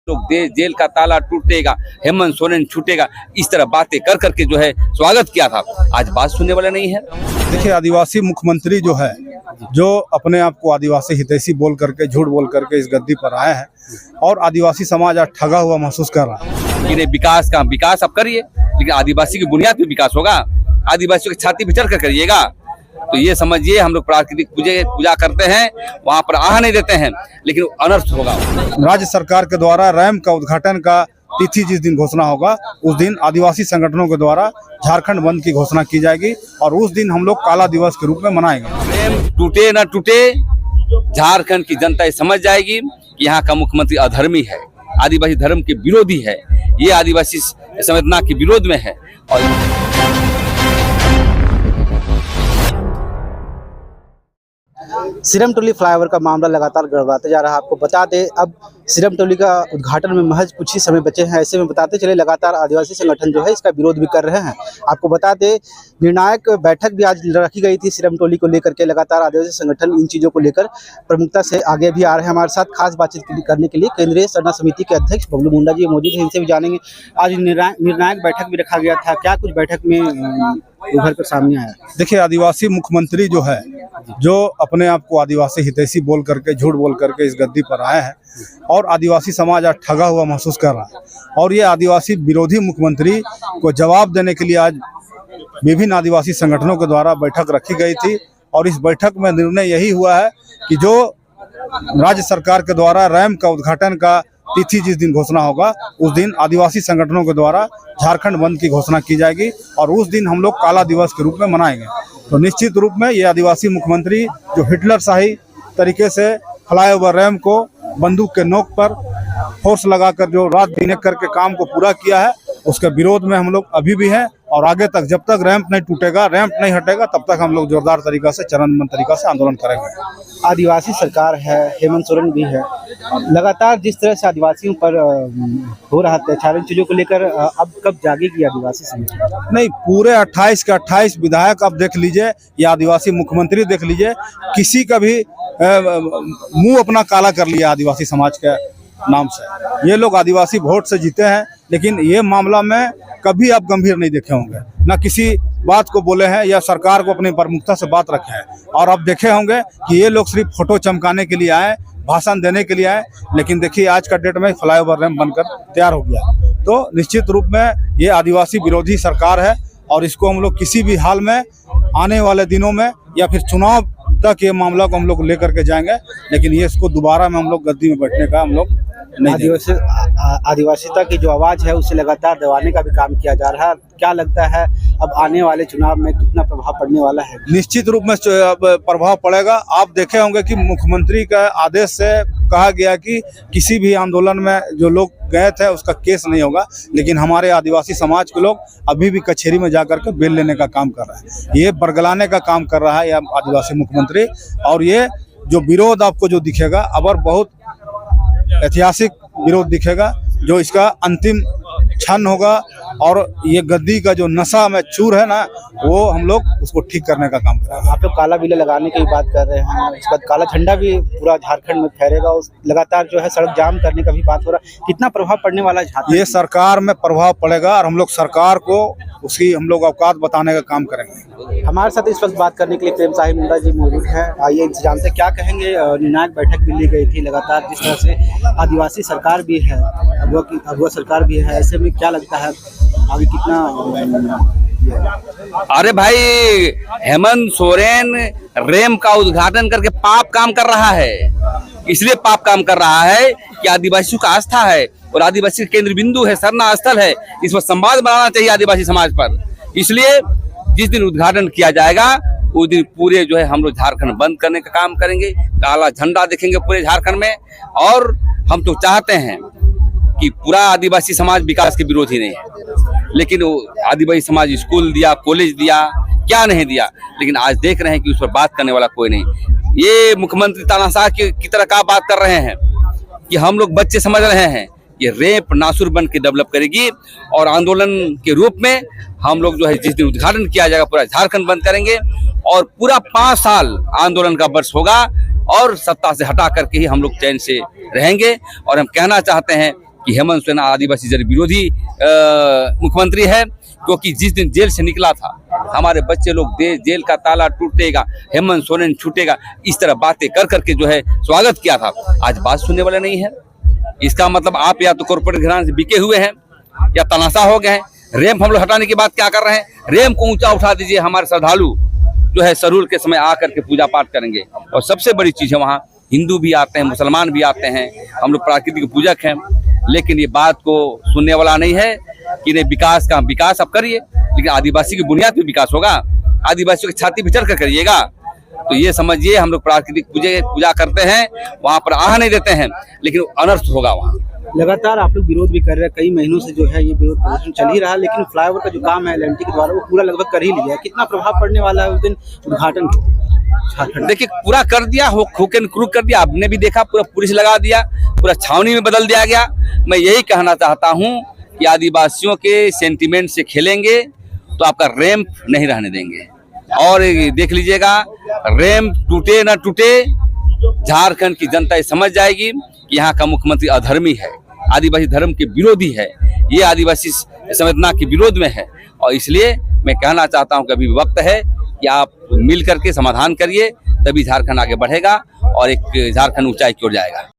लोग जेल का ताला टूटेगा, हेमंत सोरेन छूटेगा, इस तरह बातें कर करके जो है स्वागत किया था। आज बात सुनने वाला नहीं है। देखिए, आदिवासी मुख्यमंत्री जो है, जो अपने आप को आदिवासी हितैषी बोल करके, झूठ बोल करके इस गद्दी पर आए हैं और आदिवासी समाज आज ठगा हुआ महसूस कर रहा है। कि विकास का विकास आप करिए, लेकिन आदिवासी की बुनियाद पे विकास होगा। आदिवासियों की छाती पे चढ़ कर करिएगा तो ये समझिए हम लोग प्राकृतिक पूजा करते हैं, वहाँ पर आह नहीं देते हैं, लेकिन अनर्थ होगा। राज्य सरकार के द्वारा रैम का उद्घाटन का तिथि जिस दिन घोषणा होगा, उस दिन आदिवासी संगठनों के द्वारा झारखंड बंद की घोषणा की जाएगी और उस दिन हम लोग काला दिवस के रूप में मनाएंगे। रैम टूटे न टूटे, झारखंड की जनता ये समझ जाएगी कि यहाँ का मुख्यमंत्री अधर्मी है, आदिवासी धर्म के विरोधी है, ये आदिवासी संवेदना के विरोध में है। और सिरमटोली फ्लाईओवर का मामला लगातार गड़बड़ाते जा रहा है। आपको बता दें, अब सिरमटोली का उद्घाटन में महज कुछ ही समय बचे हैं। ऐसे में बताते चले लगातार आदिवासी संगठन जो है इसका विरोध भी कर रहे हैं। आपको बता दें, निर्णायक बैठक भी आज रखी गई थी सिरमटोली को लेकर के। लगातार आदिवासी संगठन इन चीज़ों को लेकर प्रमुखता से आगे भी आ रहे हैं। हमारे साथ खास बातचीत करने के लिए केंद्रीय सरना समिति के अध्यक्ष बबलू मुंडा जी मौजूद हैं, इनसे भी जानेंगे। आज निर्णायक बैठक भी रखा गया था, क्या कुछ बैठक में उभर कर सामने आया? देखिए, आदिवासी मुख्यमंत्री जो है, जो अपने आप को आदिवासी हितैषी बोल करके, झूठ बोल करके इस गद्दी पर आए हैं और आदिवासी समाज आज ठगा हुआ महसूस कर रहा है। और ये आदिवासी विरोधी मुख्यमंत्री को जवाब देने के लिए आज विभिन्न आदिवासी संगठनों के द्वारा बैठक रखी गई थी और इस बैठक में निर्णय यही हुआ है कि जो राज्य सरकार के द्वारा रैम का उद्घाटन का तिथि जिस दिन घोषणा होगा, उस दिन आदिवासी संगठनों के द्वारा झारखंड बंद की घोषणा की जाएगी और उस दिन हम लोग काला दिवस के रूप में मनाएंगे। तो निश्चित रूप में ये आदिवासी मुख्यमंत्री जो हिटलर शाही तरीके से फ्लाईओवर रैम को बंदूक के नोक पर फोर्स लगाकर जो रात दिन एक करके काम को पूरा किया है, उसके विरोध में हम लोग अभी भी हैं और आगे तक जब तक रैंप नहीं टूटेगा, रैंप नहीं हटेगा, तब तक हम लोग जोरदार तरीका से, चरणबद्ध तरीका से आंदोलन करेंगे। आदिवासी सरकार है, हेमंत सोरेन भी है, लगातार जिस तरह से आदिवासियों पर हो रहा अत्याचार, इन चीज़ों को लेकर अब कब जागेगी आदिवासी संगठन? नहीं, पूरे 28 के 28 विधायक आप देख लीजिए या आदिवासी मुख्यमंत्री देख लीजिए, किसी का भी मुंह अपना काला कर लिया आदिवासी समाज के नाम से। ये लोग आदिवासी वोट से जीते हैं, लेकिन ये मामला में कभी आप गंभीर नहीं देखे होंगे, ना किसी बात को बोले हैं या सरकार को अपनी प्रमुखता से बात रखे हैं। और आप देखे होंगे कि ये लोग सिर्फ फोटो चमकाने के लिए आए, भाषण देने के लिए आए, लेकिन देखिए आज का डेट में फ्लाईओवर रैंप बनकर तैयार हो गया। तो निश्चित रूप में ये आदिवासी विरोधी सरकार है और इसको हम लोग किसी भी हाल में आने वाले दिनों में या फिर चुनाव तक ये मामला को हम लोग लेकर के जाएंगे, लेकिन ये इसको दोबारा में हम लोग गद्दी में बैठने का हम लोग नहीं। आदिवासिता की जो आवाज़ है उसे लगातार दबाने का भी काम किया जा रहा है। क्या लगता है अब आने वाले चुनाव में कितना प्रभाव पड़ने वाला है? निश्चित रूप में प्रभाव पड़ेगा। आप देखे होंगे कि मुख्यमंत्री का आदेश से कहा गया कि किसी भी आंदोलन में जो लोग गए थे उसका केस नहीं होगा, लेकिन हमारे आदिवासी समाज के लोग अभी भी कचहरी में जाकर के बेल लेने का काम कर रहे हैं। ये बरगलाने का काम कर रहा है यह आदिवासी मुख्यमंत्री। और ये जो विरोध आपको जो दिखेगा, अब और बहुत ऐतिहासिक विरोध दिखेगा, जो इसका अंतिम क्षण होगा और ये गद्दी का जो नशा में चूर है ना, वो हम लोग उसको ठीक करने का काम कर रहे हैं। आप लोग काला बिल्ला लगाने की बात कर रहे हैं, उसके बाद काला झंडा भी पूरा झारखंड में फहरेगा, लगातार जो है सड़क जाम करने का भी बात हो रहा है। कितना प्रभाव पड़ने वाला है? ये सरकार में प्रभाव पड़ेगा और हम लोग सरकार को उसकी हम लोग औकात बताने का काम करेंगे। हमारे साथ इस वक्त बात करने के लिए प्रेम साहिब मुंडा जी मौजूद हैं। आइए इनसे जानते क्या कहेंगे। निर्णायक बैठक भी ली गई थी, लगातार जिस तरह से आदिवासी सरकार भी है, अगवा सरकार भी है, ऐसे में क्या लगता है आगे कितना? अरे भाई, हेमंत सोरेन रैम का उद्घाटन करके पाप काम कर रहा है। इसलिए पाप काम कर रहा है कि आदिवासियों का आस्था है और आदिवासी केंद्र बिंदु है, सरना स्थल है। इस पर संवाद बनाना चाहिए आदिवासी समाज पर। इसलिए जिस दिन उद्घाटन किया जाएगा उस दिन पूरे जो है हम लोग झारखंड बंद करने का काम करेंगे, काला झंडा देखेंगे पूरे झारखंड में। और हम तो चाहते हैं कि पूरा आदिवासी समाज विकास के विरोधी नहीं है, लेकिन आदिवासी समाज स्कूल दिया, कॉलेज दिया, क्या नहीं दिया, लेकिन आज देख रहे हैं कि उस पर बात करने वाला कोई नहीं। ये मुख्यमंत्री तानाशाह की तरह का बात कर रहे हैं कि हम लोग बच्चे समझ रहे हैं। ये रेप नासुर बन के डेवलप करेगी और आंदोलन के रूप में हम लोग जो है जिस दिन उद्घाटन किया जाएगा पूरा झारखंड बंद करेंगे और पूरा 5 साल आंदोलन का वर्ष होगा और सत्ता से हटा करके ही हम लोग चैन से रहेंगे। और हम कहना चाहते हैं कि हेमंत सोरेन आदिवासी जन विरोधी मुख्यमंत्री है, क्योंकि जिस दिन जेल से निकला था हमारे बच्चे लोग जेल का ताला टूटेगा, हेमंत सोरेन छूटेगा, इस तरह बातें कर करके जो है स्वागत किया था। आज बात सुनने वाला नहीं है। इसका मतलब आप या तो कॉर्पोरेट घराने से बिके हुए हैं या तनाशा हो गए हैं। रैंप हम लोग हटाने की बात क्या कर रहे हैं? रैंप को ऊंचा उठा दीजिए, हमारे श्रद्धालु जो है सरूल के समय आकर के पूजा पाठ करेंगे। और सबसे बड़ी चीज है, वहाँ हिंदू भी आते हैं, मुसलमान भी आते हैं, हम लोग प्राकृतिक पूजक हैं। लेकिन ये बात को सुनने वाला नहीं है कि नहीं विकास का विकास आप करिए, लेकिन आदिवासी की बुनियाद पे विकास होगा, आदिवासियों की छाती पे चढ़ कर करिएगा। तो ये समझिए हम लोग प्राकृतिक पूजा करते हैं, वहाँ पर आह नहीं देते हैं, लेकिन अनर्थ होगा वहाँ। लगातार आप लोग विरोध भी कर रहे हैं, कई महीनों से जो है ये विरोध प्रदर्शन चल ही रहा है, लेकिन फ्लाईओवर का जो काम है एल&टी के द्वारा वो पूरा लगभग कर ही लिया है। कितना प्रभाव पड़ने वाला है उस दिन उद्घाटन झारखंड? देखिए पूरा कर दिया, हुक एंड क्रूक कर दिया, आपने भी देखा, पूरा पुलिस लगा दिया, पूरा छावनी में बदल दिया गया। मैं यही कहना चाहता हूँ कि आदिवासियों के सेंटिमेंट से खेलेंगे तो आपका रैंप नहीं रहने देंगे। और देख लीजिएगा, रैंप टूटे ना टूटे, झारखंड की जनता ये समझ जाएगी कि यहाँ का मुख्यमंत्री अधर्मी है, आदिवासी धर्म के विरोधी है, ये आदिवासी संवेदना के विरोध में है। और इसलिए मैं कहना चाहता हूँ कि अभी वक्त है कि आप मिल करके समाधान करिए, तभी झारखंड आगे बढ़ेगा और एक झारखंड ऊंचाई की ओर जाएगा।